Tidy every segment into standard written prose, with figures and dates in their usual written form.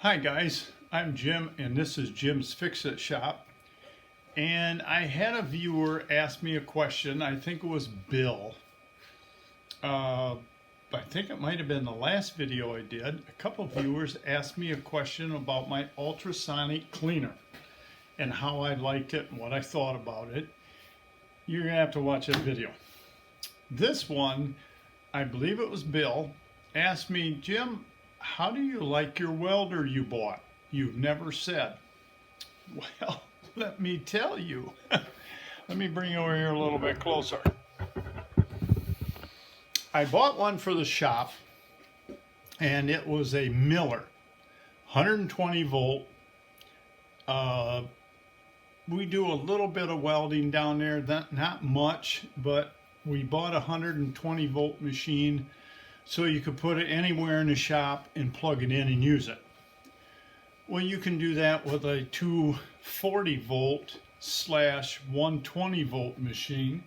Hi guys, I'm Jim and this is Jim's Fix-It Shop, and I had a viewer ask me a question. I think it was Bill. I think it might have been the last video I did. A couple of viewers asked me a question about my ultrasonic cleaner and how I liked it and what I thought about it. You're gonna have to watch that video. This one, I believe it was Bill, asked me, Jim, how do you like your welder you bought? You've never said. Well, let me tell you. Let me bring you over here a little bit closer. I bought one for the shop, and it was a Miller, 120 volt. We do a little bit of welding down there, not much, but we bought a 120 volt machine so you could put it anywhere in the shop and plug it in and use it. Well, you can do that with a 240 volt / 120 volt machine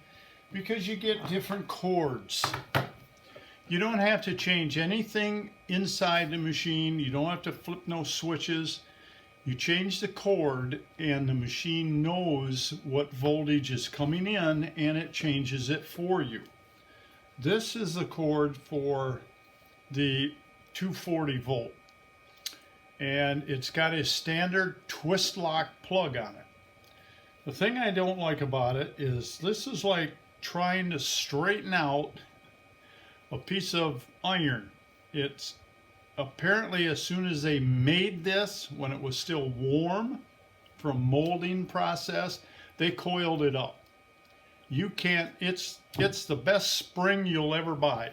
because you get different cords. You don't have to change anything inside the machine. You don't have to flip no switches. You change the cord and the machine knows what voltage is coming in and it changes it for you. This is the cord for the 240 volt, and it's got a standard twist lock plug on it. The thing I don't like about it is this is like trying to straighten out a piece of iron. It's apparently, as soon as they made this, when it was still warm from molding process, they coiled it up. You can't, it's the best spring you'll ever buy.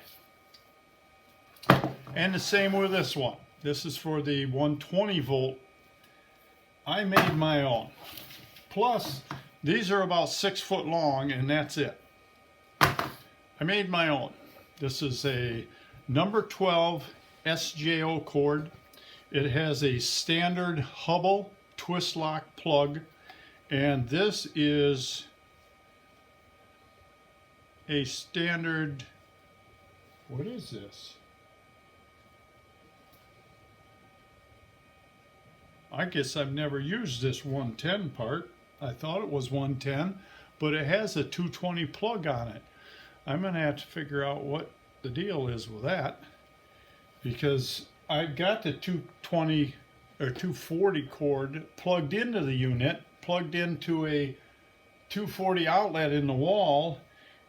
And the same with this one. This is for the 120 volt. I made my own. Plus, these are about 6 foot long and that's it. I made my own. This is a number 12 SJO cord. It has a standard Hubble twist lock plug, and this is a standard, what is this? I guess I've never used this 110 part. I thought it was 110, but it has a 220 plug on it. I'm gonna have to figure out what the deal is with that, because I got the 220 or 240 cord plugged into the unit, plugged into a 240 outlet in the wall,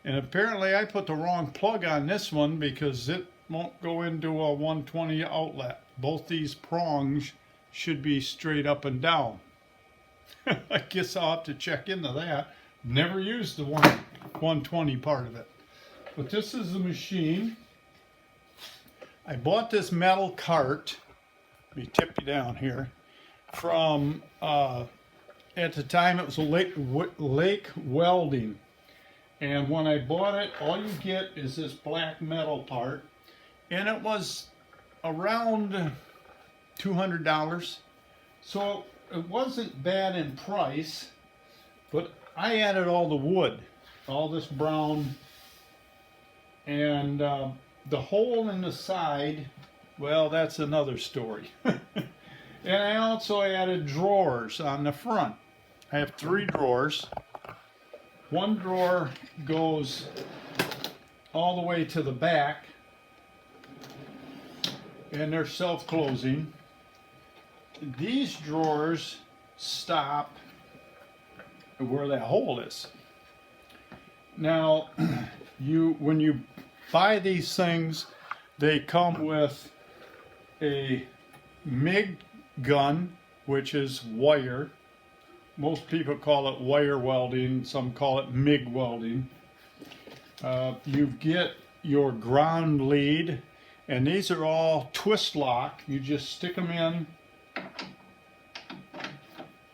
and apparently I put the wrong plug on this one because it won't go into a 120 outlet. Both these prongs should be straight up and down. I guess I'll have to check into that. Never used the 120 part of it. But this is the machine. I bought this metal cart, let me tip you down here, from, at the time it was Lake Welding. And when I bought it, all you get is this black metal part. And it was around $200. So it wasn't bad in price, but I added all the wood, all this brown, and the hole in the side, well, that's another story. And I also added drawers on the front. I have 3 drawers. One drawer goes all the way to the back, and they're self-closing. These drawers stop where that hole is. Now, when you buy these things, they come with a MIG gun, which is wire. Most people call it wire welding, some call it MIG welding. You get your ground lead, and these are all twist lock. You just stick them in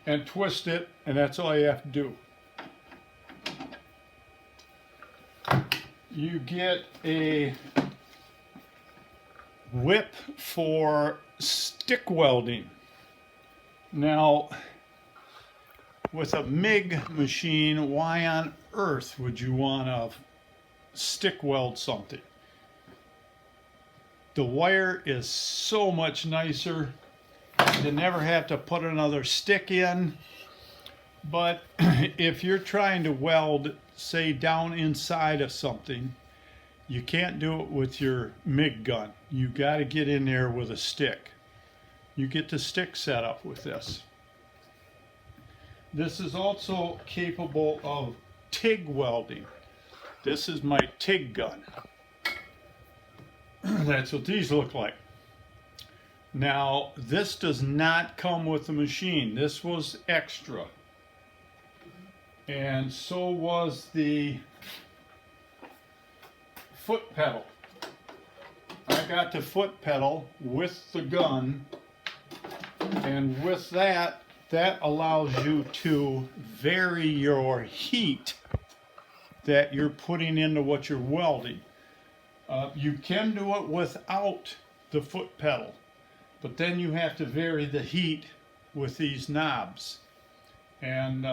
and twist it, and that's all you have to do. You get a whip for stick welding. Now, with a MIG machine, why on earth would you want to stick weld something? The wire is so much nicer. You never have to put another stick in. But if you're trying to weld, say, down inside of something, you can't do it with your MIG gun. You got to get in there with a stick. You get the stick set up with this. This is also capable of TIG welding. This is my TIG gun. That's what these look like. Now, this does not come with the machine. This was extra. And so was the foot pedal. I got the foot pedal with the gun, and with that, that allows you to vary your heat that you're putting into what you're welding. You can do it without the foot pedal, but then you have to vary the heat with these knobs. And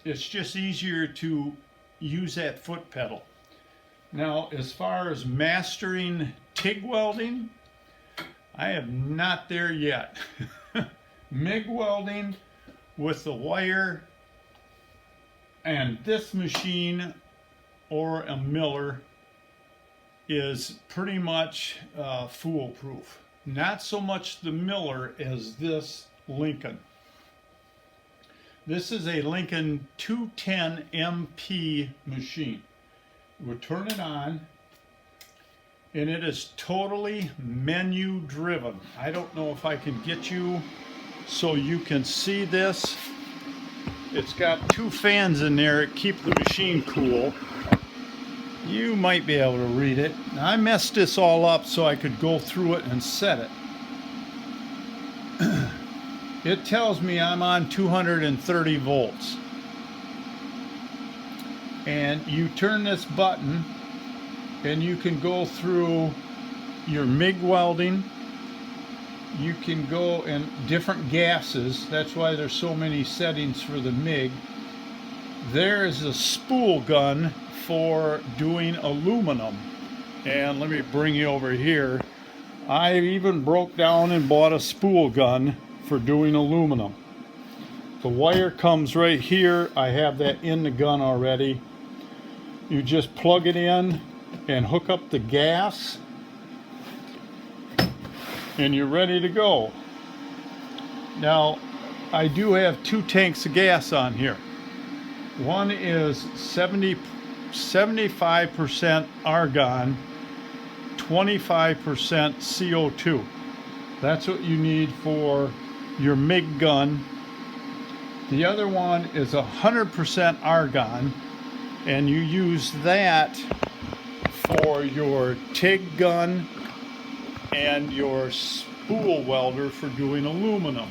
it's just easier to use that foot pedal. Now, as far as mastering TIG welding, I am not there yet. MIG welding with the wire and this machine or a miller is pretty much foolproof. Not so much the miller as this Lincoln. This is a Lincoln 210 MP machine. We'll turn it on, and it is totally menu driven. I don't know if I can get you so you can see this. It's got two fans in there that keep the machine cool. You might be able to read it. Now, I messed this all up so I could go through it and set it. It tells me I'm on 230 volts. And you turn this button and you can go through your MIG welding. You can go in different gases. That's why there's so many settings for the MIG. There is a spool gun for doing aluminum. And let me bring you over here. I even broke down and bought a spool gun for doing aluminum. The wire comes right here. I have that in the gun already. You just plug it in and hook up the gas, and you're ready to go. Now, I do have 2 tanks of gas on here. One is 75% argon, 25% CO2. That's what you need for your MIG gun. The other one is 100% argon, and you use that for your TIG gun and your spool welder for doing aluminum.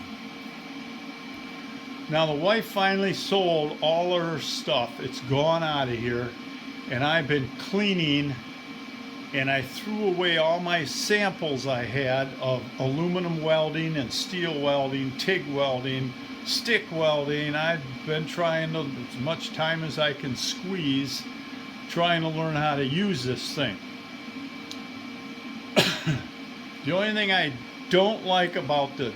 Now, the wife finally sold all of her stuff. It's gone out of here, and I've been cleaning, and I threw away all my samples I had of aluminum welding and steel welding, TIG welding, stick welding. I've been trying to, as much time as I can squeeze, trying to learn how to use this thing. The only thing I don't like about the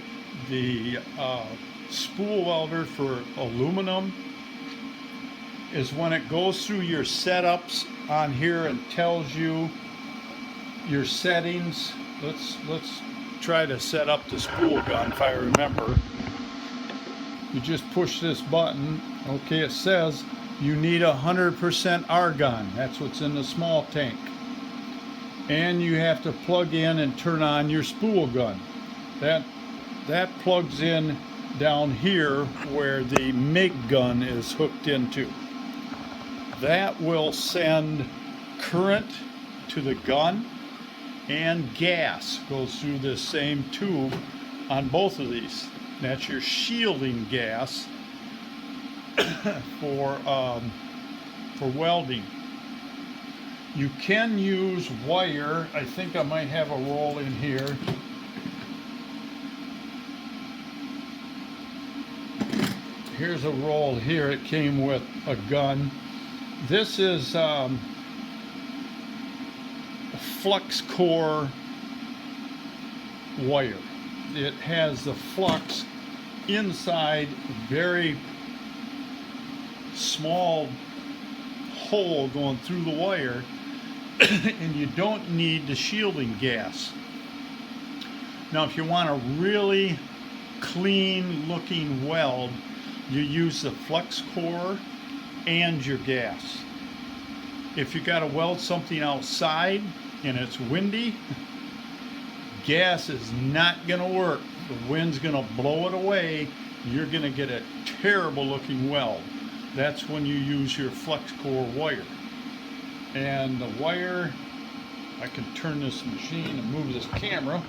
spool welder for aluminum is when it goes through your setups on here and tells you your settings. Let's try to set up the spool gun if I remember. You just push this button. Okay, it says you need 100% argon. That's what's in the small tank. And you have to plug in and turn on your spool gun. That plugs in down here where the MIG gun is hooked into. That will send current to the gun, and gas goes through this same tube on both of these. That's your shielding gas for welding. You can use wire. I think I might have a roll in here. Here's a roll here. It came with a gun. This is a flux core wire. it has the flux inside very small hole going through the wire, and you don't need the shielding gas. Now, if you want a really clean looking weld, you use the flux core and your gas. If you got to weld something outside and it's windy, gas is not going to work. The wind's going to blow it away. You're going to get a terrible looking weld. That's when you use your flux core wire. And the wire, I can turn this machine and move this camera.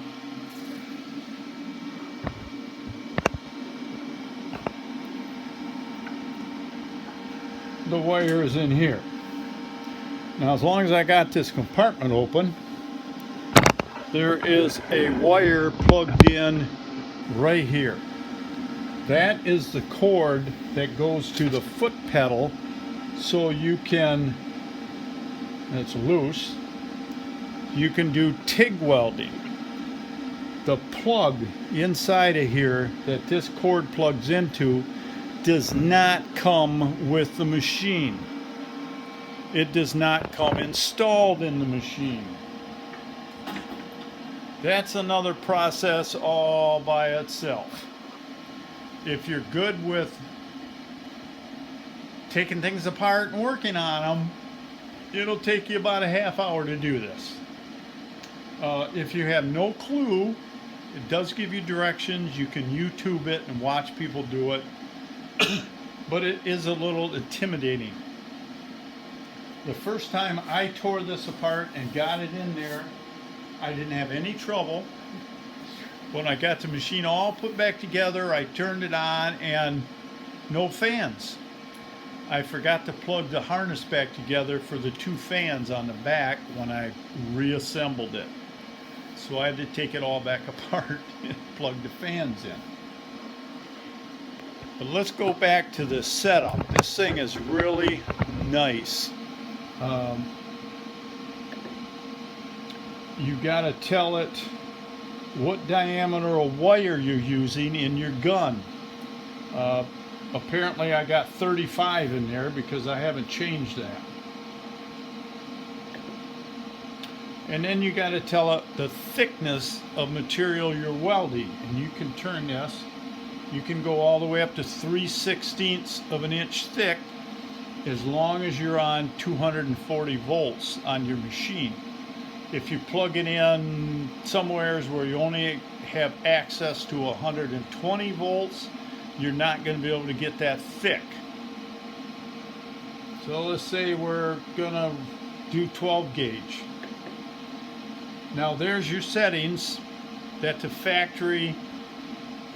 The wire is in here. Now, as long as I got this compartment open, there is a wire plugged in right here. That is the cord that goes to the foot pedal, so you can, it's loose, you can do TIG welding. The plug inside of here that this cord plugs into does not come with the machine. It does not come installed in the machine. That's another process all by itself. If you're good with taking things apart and working on them, it'll take you about a half hour to do this. If you have no clue, it does give you directions. You can YouTube it and watch people do it, but it is a little intimidating. The first time I tore this apart and got it in there, I didn't have any trouble. When I got the machine all put back together, I turned it on and no fans. I forgot to plug the harness back together for the two fans on the back when I reassembled it. So I had to take it all back apart and plug the fans in. But let's go back to the setup. This thing is really nice. You got to tell it what diameter of wire you're using in your gun. Apparently I got 35 in there because I haven't changed that. And then you got to tell it the thickness of material you're welding, and you can turn this. You can go all the way up to 3/16 of an inch thick as long as you're on 240 volts on your machine. If you plug it in somewheres where you only have access to 120 volts, you're not going to be able to get that thick. So let's say we're going to do 12 gauge. Now there's your settings that the factory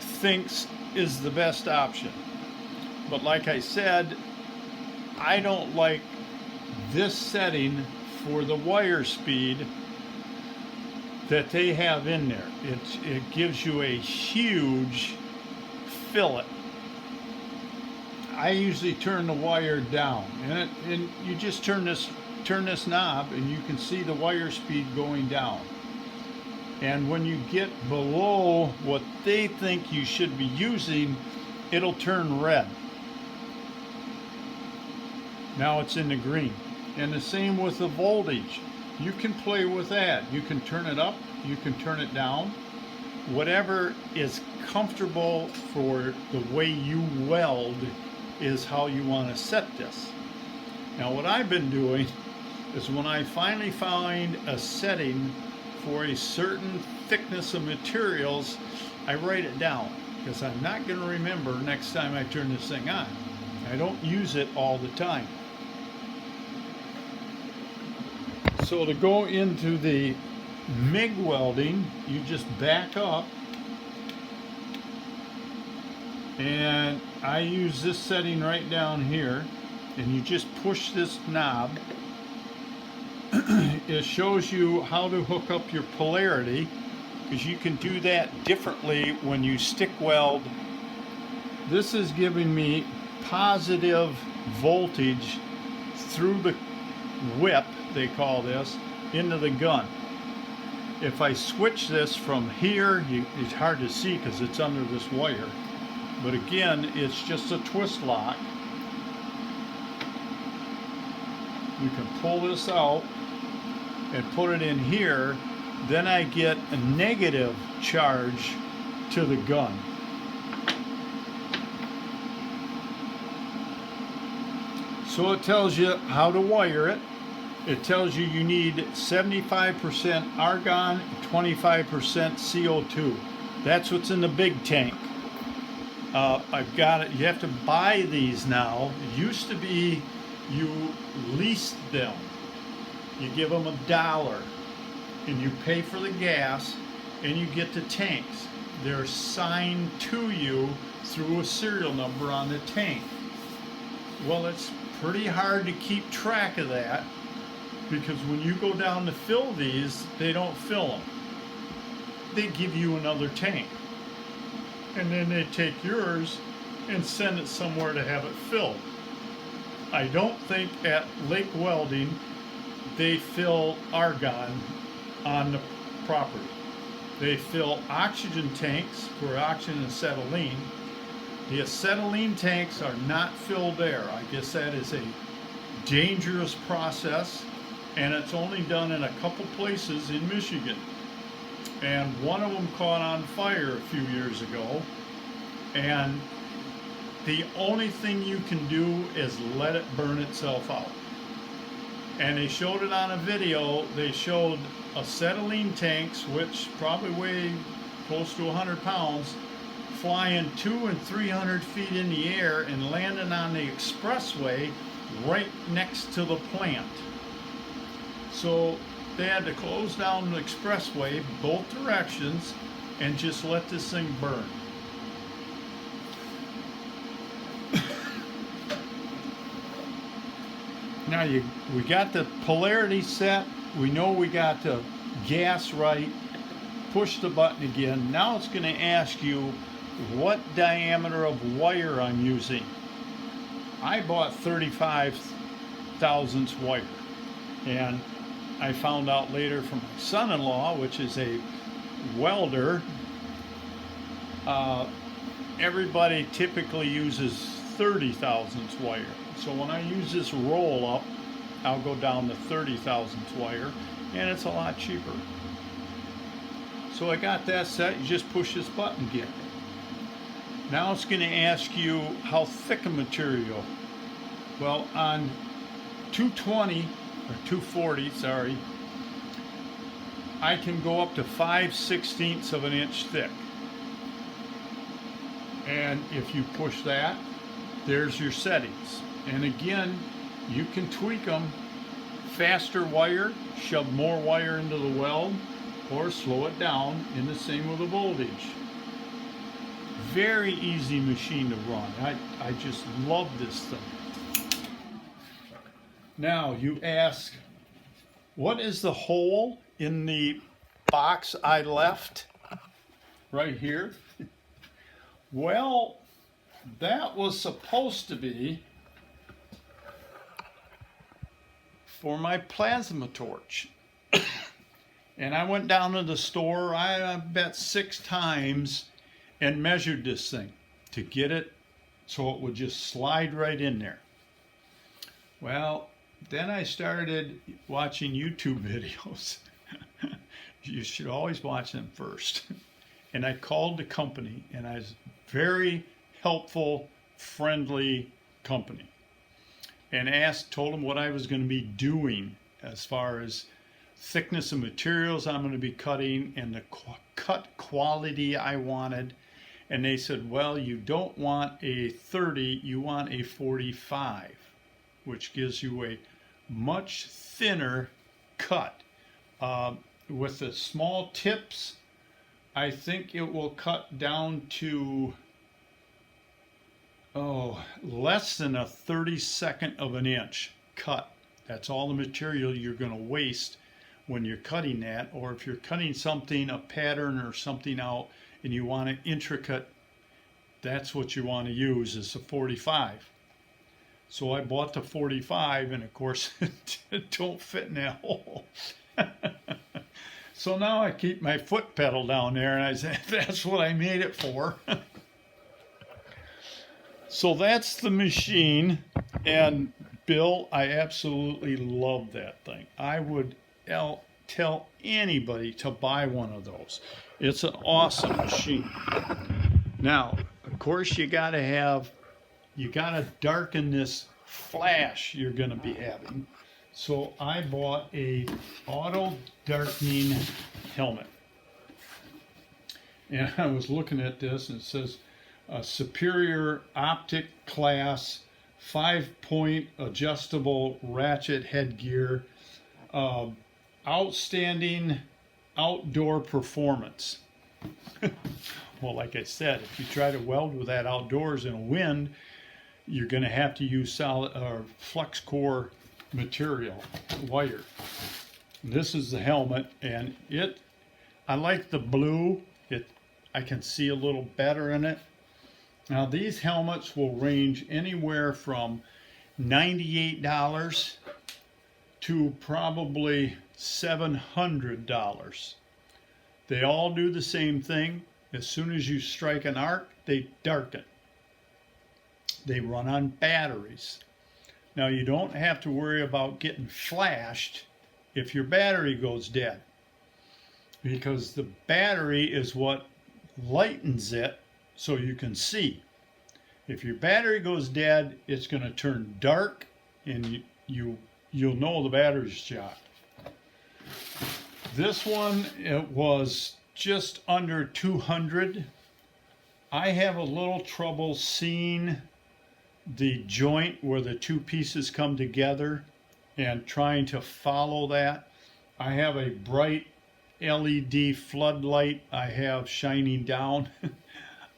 thinks is the best option. But like I said, I don't like this setting for the wire speed that they have in there. It gives you a huge fillet. I usually turn the wire down, and you just turn this knob and you can see the wire speed going down. And when you get below what they think you should be using, it'll turn red. Now it's in the green. And the same with the voltage. You can play with that. You can turn it up, you can turn it down. Whatever is comfortable for the way you weld is how you want to set this. Now what I've been doing is when I finally find a setting for a certain thickness of materials, I write it down because I'm not going to remember next time I turn this thing on. I don't use it all the time. So to go into the MIG welding, you just back up, and I use this setting right down here, and you just push this knob. It shows you how to hook up your polarity, because you can do that differently when you stick weld. This is giving me positive voltage through the whip, they call this, into the gun. if I switch this from here, it's hard to see because it's under this wire. But again, it's just a twist lock. You can pull this out and put it in here. Then I get a negative charge to the gun. So it tells you how to wire it. It tells you you need 75% argon, 25% CO2. That's what's in the big tank. I've got it. You have to buy these now. It used to be you leased them. You give them $1 and you pay for the gas and you get the tanks. They're signed to you through a serial number on the tank. Well, it's pretty hard to keep track of that because when you go down to fill these, they don't fill them. They give you another tank. And then they take yours and send it somewhere to have it filled. I don't think at Lake Welding they fill argon on the property. They fill oxygen tanks for oxygen and acetylene. The acetylene tanks are not filled there. I guess that is a dangerous process, and it's only done in a couple places in Michigan. And one of them caught on fire a few years ago, and the only thing you can do is let it burn itself out. And they showed it on a video. They showed acetylene tanks, which probably weigh close to 100 pounds, flying 200 and 300 feet in the air and landing on the expressway right next to the plant. So they had to close down the expressway both directions and just let this thing burn. Now we got the polarity set. We know we got the gas right. Push the button again. Now it's going to ask you what diameter of wire I'm using. I bought 35 thousandths wire, and I found out later from my son-in-law, which is a welder, everybody typically uses 30 thousandths wire. So when I use this roll up, I'll go down to 30 thousandths wire, and it's a lot cheaper. So I got that set. You just push this button again. Now it's going to ask you how thick a material. Well, on 220 or 240, sorry, I can go up to 5/16 of an inch thick. And if you push that, there's your settings. And again, you can tweak them. Faster wire, shove more wire into the weld, or slow it down, and the same with the voltage. Very easy machine to run. I just love this thing. Now you ask, what is the hole in the box I left right here? Well, that was supposed to be for my plasma torch. And I went down to the store, I bet 6 times, and measured this thing to get it so it would just slide right in there. Well, then I started watching YouTube videos. You should always watch them first. And I called the company, and I was very helpful, friendly company, and told them what I was going to be doing as far as thickness of materials I'm going to be cutting and the cut quality I wanted. And they said, well, you don't want a 30, you want a 45, which gives you a much thinner cut. With the small tips, I think it will cut down to less than a 32nd of an inch cut. That's all the material you're going to waste when you're cutting that. Or if you're cutting something, a pattern or something out, and you want it intricate, that's what you want to use, is a 45. So I bought the 45, and of course it don't fit in that hole. So now I keep my foot pedal down there, and I say, that's what I made it for. So that's the machine, and Bill, I absolutely love that thing. I would tell anybody to buy one of those. It's an awesome machine. Now, of course, you gotta darken this flash you're gonna be having. So I bought a auto darkening helmet. And I was looking at this, and it says superior optic class, 5-point adjustable ratchet headgear, outstanding outdoor performance. Well, like I said, if you try to weld with that outdoors in a wind, you're going to have to use solid or flex core material, wire. This is the helmet, and I like the blue. I can see a little better in it. Now these helmets will range anywhere from $98 to probably $700. They all do the same thing. As soon as you strike an arc, they darken. They run on batteries. Now you don't have to worry about getting flashed if your battery goes dead, because the battery is what lightens it so you can see. If your battery goes dead, it's going to turn dark, and you'll know the battery's shot. This one, it was just under 200. I have a little trouble seeing the joint where the two pieces come together and trying to follow that. I have a bright LED floodlight I have shining down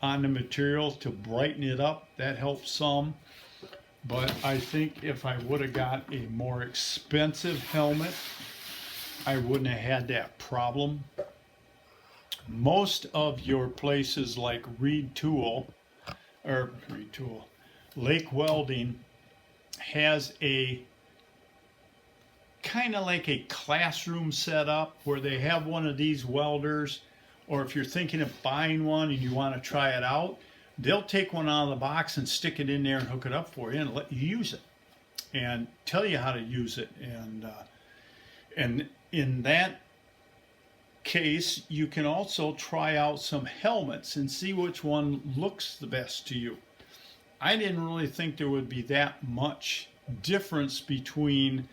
on the material to brighten it up. That helps some. But I think if I would have got a more expensive helmet, I wouldn't have had that problem. Most of your places like Lake Welding has a kind of like a classroom setup where they have one of these welders, or if you're thinking of buying one and you want to try it out, they'll take one out of the box and stick it in there and hook it up for you and let you use it and tell you how to use it. And in that case, you can also try out some helmets and see which one looks the best to you. I didn't really think there would be that much difference between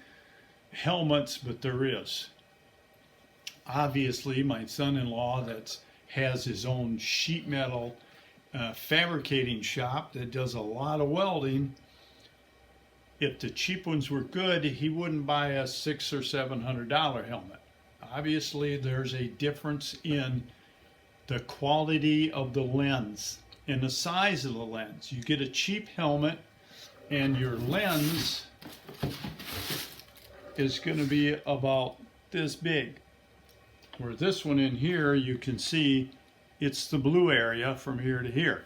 helmets, but there is. Obviously, my son-in-law that has his own sheet metal fabricating shop that does a lot of welding, if the cheap ones were good, he wouldn't buy a $600 or $700 helmet. Obviously, there's a difference in the quality of the lens and the size of the lens. You get a cheap helmet and your lens is going to be about this big. Where this one in here, you can see it's the blue area from here to here.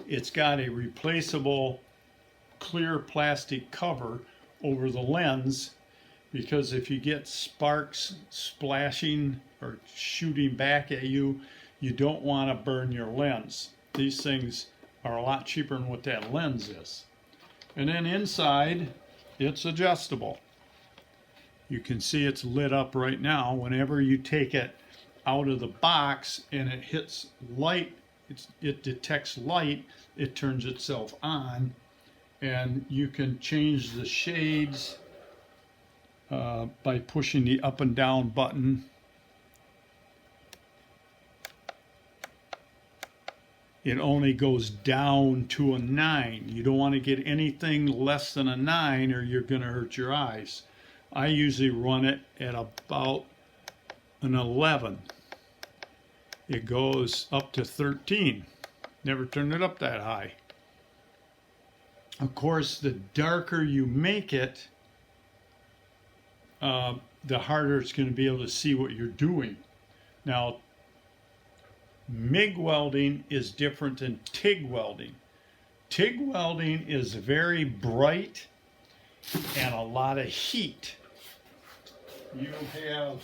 It's got a replaceable clear plastic cover over the lens, because if you get sparks splashing or shooting back at you, you don't want to burn your lens. These things are a lot cheaper than what that lens is. And then inside, it's adjustable. You can see it's lit up right now. Whenever you take it out of the box and it hits light, it detects light, it turns itself on, and you can change the shades by pushing the up and down button. It only goes down to a 9. You don't want to get anything less than a 9 or you're going to hurt your eyes. I usually run it at about an 11. It goes up to 13. Never turned it up that high. Of course, the darker you make it, the harder it's going to be able to see what you're doing. Now, MIG welding is different than TIG welding. TIG welding is very bright and a lot of heat. You have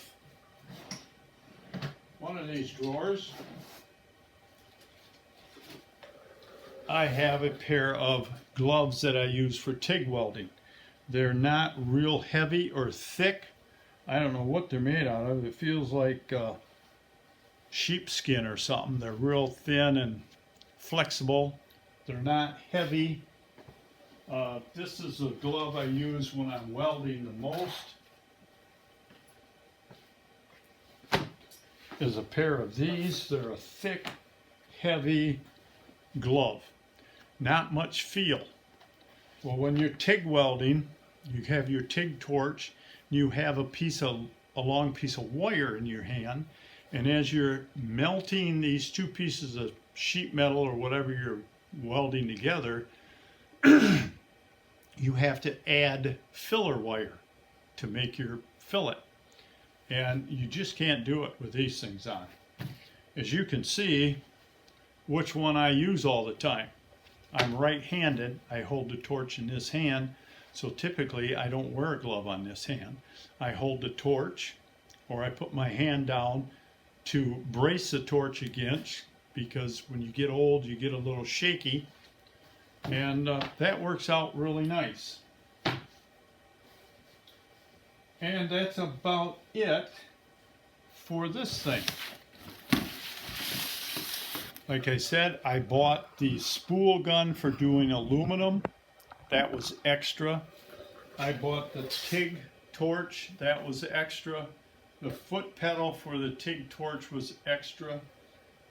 one of these drawers, I have a pair of gloves that I use for TIG welding. They're not real heavy or thick. I don't know what they're made out of. It feels like sheepskin or something. They're real thin and flexible. They're not heavy. This is a glove I use when I'm welding the most. Is a pair of these. They're a thick, heavy glove. Not much feel. Well, when you're TIG welding, you have your TIG torch, you have a long piece of wire in your hand, and as you're melting these two pieces of sheet metal or whatever you're welding together, you have to add filler wire to make your fillet. And you just can't do it with these things on. As you can see, which one I use all the time. I'm right-handed. I hold the torch in this hand, so typically I don't wear a glove on this hand. I hold the torch, or I put my hand down to brace the torch against, because when you get old, you get a little shaky, and that works out really nice. And that's about it for this thing. Like I said, I bought the spool gun for doing aluminum. That was extra. I bought the TIG torch. That was extra. The foot pedal for the TIG torch was extra.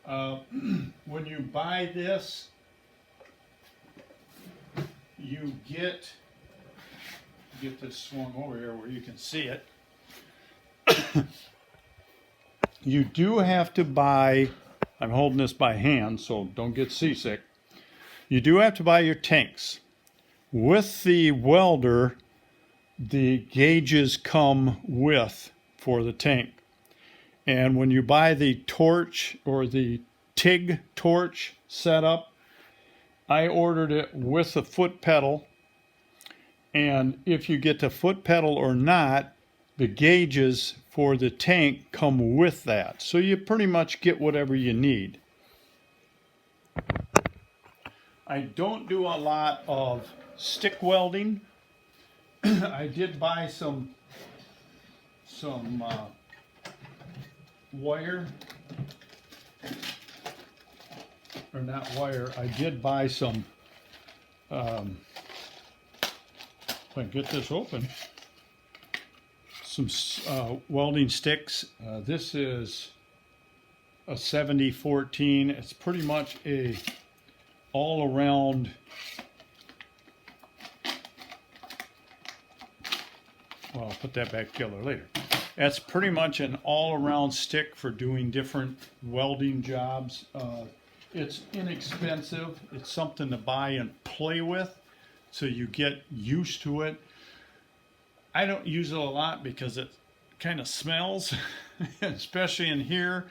When you buy this, you get this swung over here where you can see it. You do have to buy, I'm holding this by hand, so don't get seasick. You do have to buy your tanks. With the welder, the gauges come with for the tank. And when you buy the torch or the TIG torch setup, I ordered it with a foot pedal. And if you get the foot pedal or not, the gauges for the tank come with that. So you pretty much get whatever you need. I don't do a lot of stick welding. I did buy some wire, or not wire. I did buy some, if I can get this open, some welding sticks. This is a 70-14. It's pretty much a all-around well, I'll put that back together later. That's pretty much an all-around stick for doing different welding jobs. It's inexpensive. It's something to buy and play with, so you get used to it. I don't use it a lot because it kind of smells, especially in here.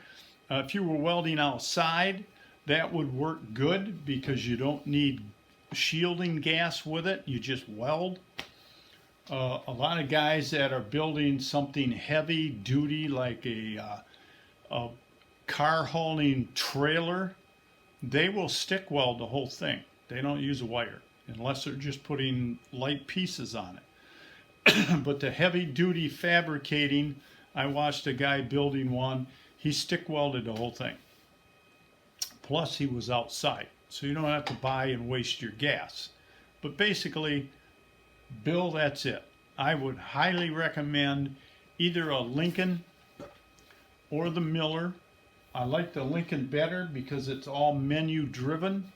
If you were welding outside, that would work good because you don't need shielding gas with it. You just weld. A lot of guys that are building something heavy duty like a car hauling trailer, they will stick weld the whole thing. They don't use a wire unless they're just putting light pieces on it. But the heavy duty fabricating, I watched a guy building one. He stick welded the whole thing. Plus he was outside, so you don't have to buy and waste your gas. But basically, Bill, that's it. I would highly recommend either a Lincoln or the Miller. I like the Lincoln better because it's all menu driven.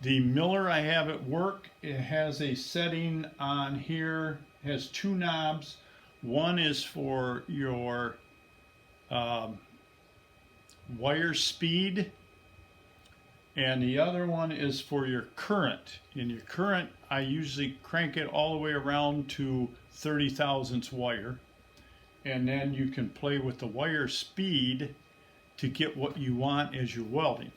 The Miller I have at work, it has a setting on here, has two knobs. One is for your wire speed, and the other one is for your current. In your current, I usually crank it all the way around to 30 thousandths wire, and then you can play with the wire speed to get what you want as you're welding.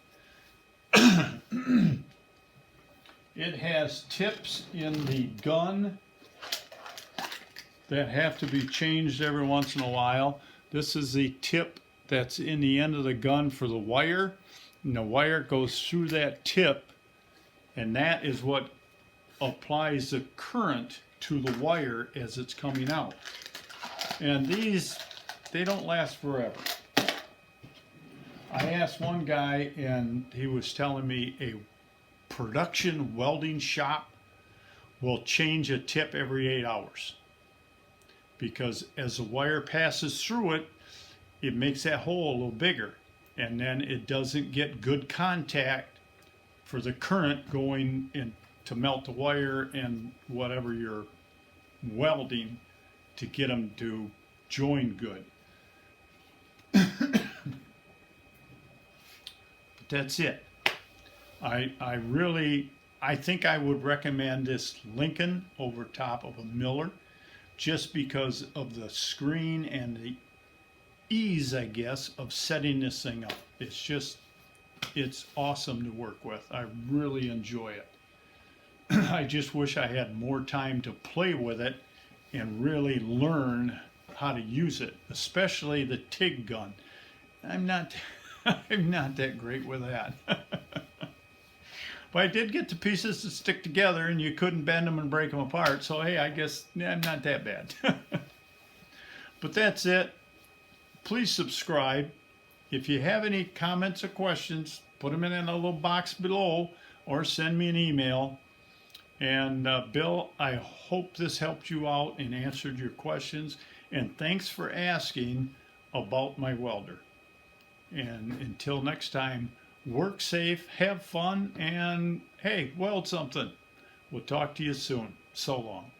It has tips in the gun that have to be changed every once in a while. This is the tip that's in the end of the gun for the wire, and the wire goes through that tip, and that is what applies the current to the wire as it's coming out. And these, they don't last forever. I asked one guy, and he was telling me a production welding shop will change a tip every 8 hours, because as the wire passes through it, it makes that hole a little bigger, and then it doesn't get good contact for the current going in to melt the wire and whatever you're welding to get them to join good. But that's it. I think I would recommend this Lincoln over top of a Miller, just because of the screen and the ease, I guess, of setting this thing up. It's awesome to work with. I really enjoy it. I just wish I had more time to play with it and really learn how to use it, especially the TIG gun. I'm not that great with that. But I did get the pieces to stick together, and you couldn't bend them and break them apart. So hey, I guess I'm not that bad. But that's it. Please subscribe. If you have any comments or questions, put them in a little box below, or send me an email. And Bill, I hope this helped you out and answered your questions. And thanks for asking about my welder. And until next time, work safe, have fun, and hey, weld something. We'll talk to you soon. So long.